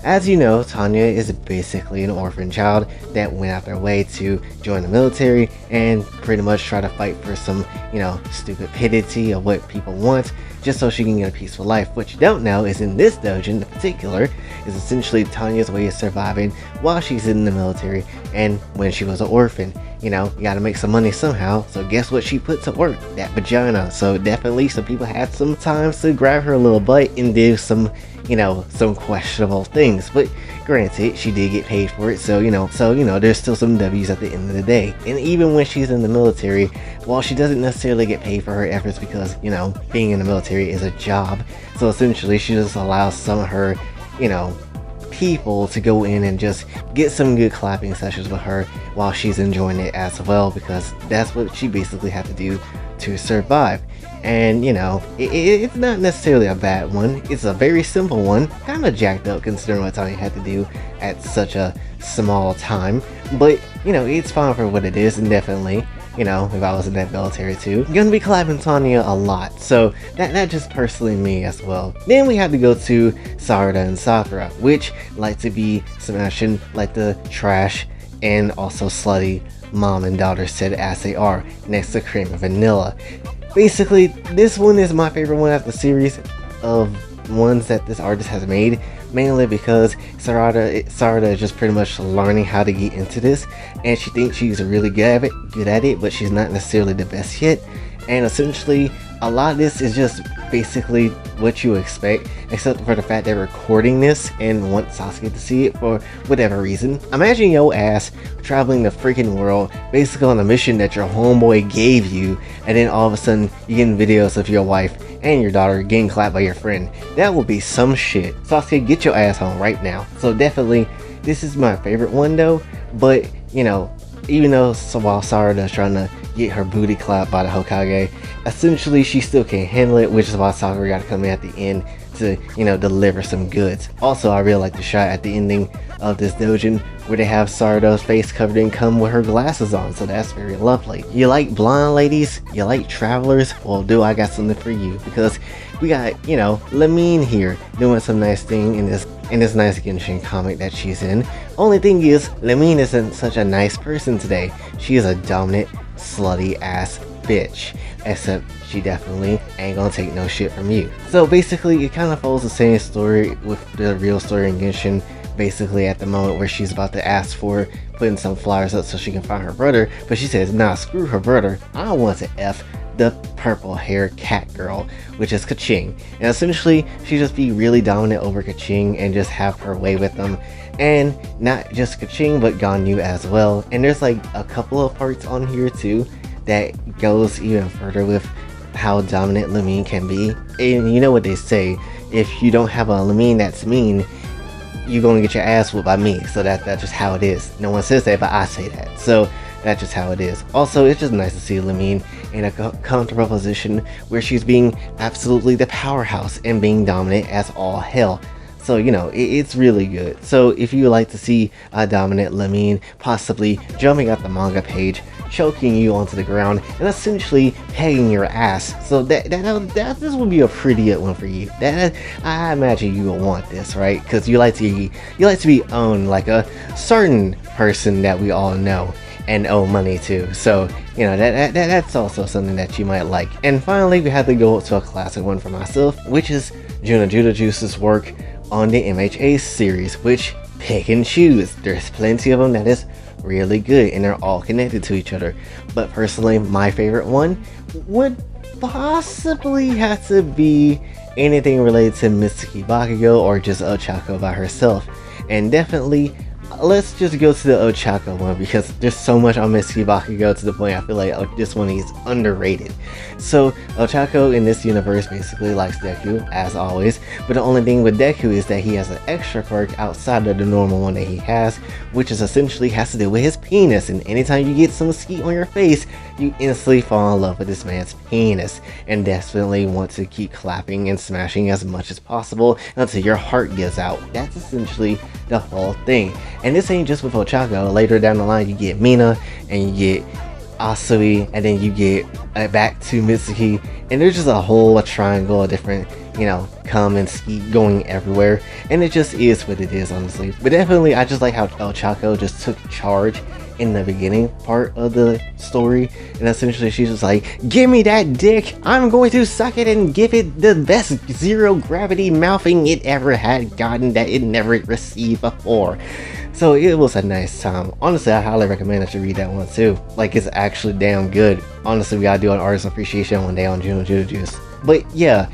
As you know, Tanya is basically an orphan child that went out their way to join the military and pretty much try to fight for some, stupidity of what people want just so she can get a peaceful life. What you don't know is in this doujin in particular is essentially Tanya's way of surviving while she's in the military and when she was an orphan. You gotta make some money somehow, so guess what she put to work? That vagina. So definitely some people had some times to grab her little butt and do some questionable things, but granted, she did get paid for it, so there's still some W's at the end of the day. And even when she's in the military, while she doesn't necessarily get paid for her efforts because, being in the military is a job, so essentially she just allows some of her, people to go in and just get some good clapping sessions with her while she's enjoying it as well, because that's what she basically had to do to survive. And it's not necessarily a bad one, it's a very simple one, kind of jacked up considering what Tanya had to do at such a small time, but it's fine for what it is. And definitely, if I was in that military too, I'm gonna be clapping Tanya a lot, so that just personally me as well. Then we had to go to Sarada and Sakura, which like to be smashing like the trash and also slutty mom and daughter said as they are, next to Cream and Vanilla. Basically, this one is my favorite one out of the series of ones that this artist has made, mainly because Sarada is just pretty much learning how to get into this, and she thinks she's really good at it, but she's not necessarily the best yet. And essentially, a lot of this is just basically what you expect, except for the fact they're recording this and want Sasuke to see it for whatever reason. Imagine your ass traveling the freaking world, basically on a mission that your homeboy gave you, and then all of a sudden you getting videos of your wife and your daughter getting clapped by your friend. That would be some shit. Sasuke, get your ass home right now. So definitely, this is my favorite one though, but even though while Sarada is trying to get her booty clapped by the Hokage, essentially she still can't handle it, which is why Sakura got to come in at the end to deliver some goods. Also, I really like the shot at the ending of this doujin where they have Sarada's face covered in cum with her glasses on, so that's very lovely. You like blonde ladies? You like travelers? Well, I got something for you, because we got Lamine here doing some nice thing in this nice Genshin comic that she's in. Only thing is, Lamine isn't such a nice person today. She is a dominant, slutty ass bitch, except she definitely ain't gonna take no shit from you. So basically, it kind of follows the same story with the real story in Genshin. Basically, at the moment where she's about to ask for putting some flyers up so she can find her brother, but she says, nah, screw her brother, I want to F the purple hair cat girl, which is Kaching. And essentially, she just be really dominant over Kaching and just have her way with them. And not just Kaching, but Ganyu as well. And there's like a couple of parts on here too that goes even further with how dominant Lamine can be. And you know what they say, if you don't have a Lamine that's mean, you're gonna get your ass whooped by me. So that's just how it is. No one says that, but I say that. So that's just how it is. Also, it's just nice to see Lamine in a comfortable position where she's being absolutely the powerhouse and being dominant as all hell. So it's really good. So if you would like to see a dominant Lamine possibly jumping out the manga page, choking you onto the ground, and essentially pegging your ass, so that this would be a pretty good one for you. That I imagine you will want this, right? Because you like to be owned like a certain person that we all know and owe money to. So that's also something that you might like. And finally, we had to go to a classic one for myself, which is Juno Juice's work on the MHA series, which pick and choose. There's plenty of them that is really good and they're all connected to each other. But personally, my favorite one would possibly have to be anything related to Mitsuki Bakugo or just Ochako by herself. And definitely, let's just go to the Ochako one, because there's so much on Mitsuki Bakugo to the point I feel like this one is underrated. So Ochako in this universe basically likes Deku, as always, but the only thing with Deku is that he has an extra quirk outside of the normal one that he has, which is essentially has to do with his penis. And anytime you get some skeet on your face, you instantly fall in love with this man's penis and definitely want to keep clapping and smashing as much as possible until your heart gives out. That's essentially the whole thing. And this ain't just with Ochako. Later down the line, you get Mina, and you get Asui, and then you get back to Mitsuki, and there's just a whole triangle of different you know, come and ski going everywhere, and it just is what it is, honestly. But definitely, I just like how Ochako just took charge in the beginning part of the story, and essentially she's just like, give me that dick, I'm going to suck it and give it the best zero gravity mouthing it ever had gotten that it never received before. So it was a nice time. Honestly, I highly recommend that you read that one too. Like, it's actually damn good. Honestly, we gotta do an artist appreciation one day on Juno Juice. But yeah,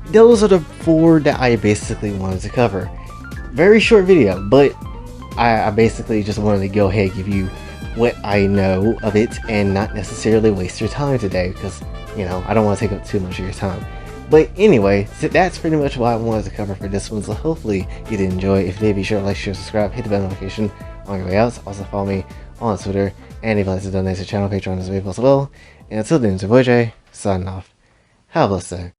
those are the 4 that I basically wanted to cover. Very short video, but I basically just wanted to go ahead and give you what I know of it and not necessarily waste your time today, because, you know, I don't want to take up too much of your time. But anyway, so that's pretty much what I wanted to cover for this one, so hopefully you did enjoy. If you did, be sure to like, share, subscribe, hit the bell notification on your way out. Also follow me on Twitter, and if you'd like to donate to the channel, Patreon is available as well. And until then, it's your boy Jay, signing off. Have a blessed day.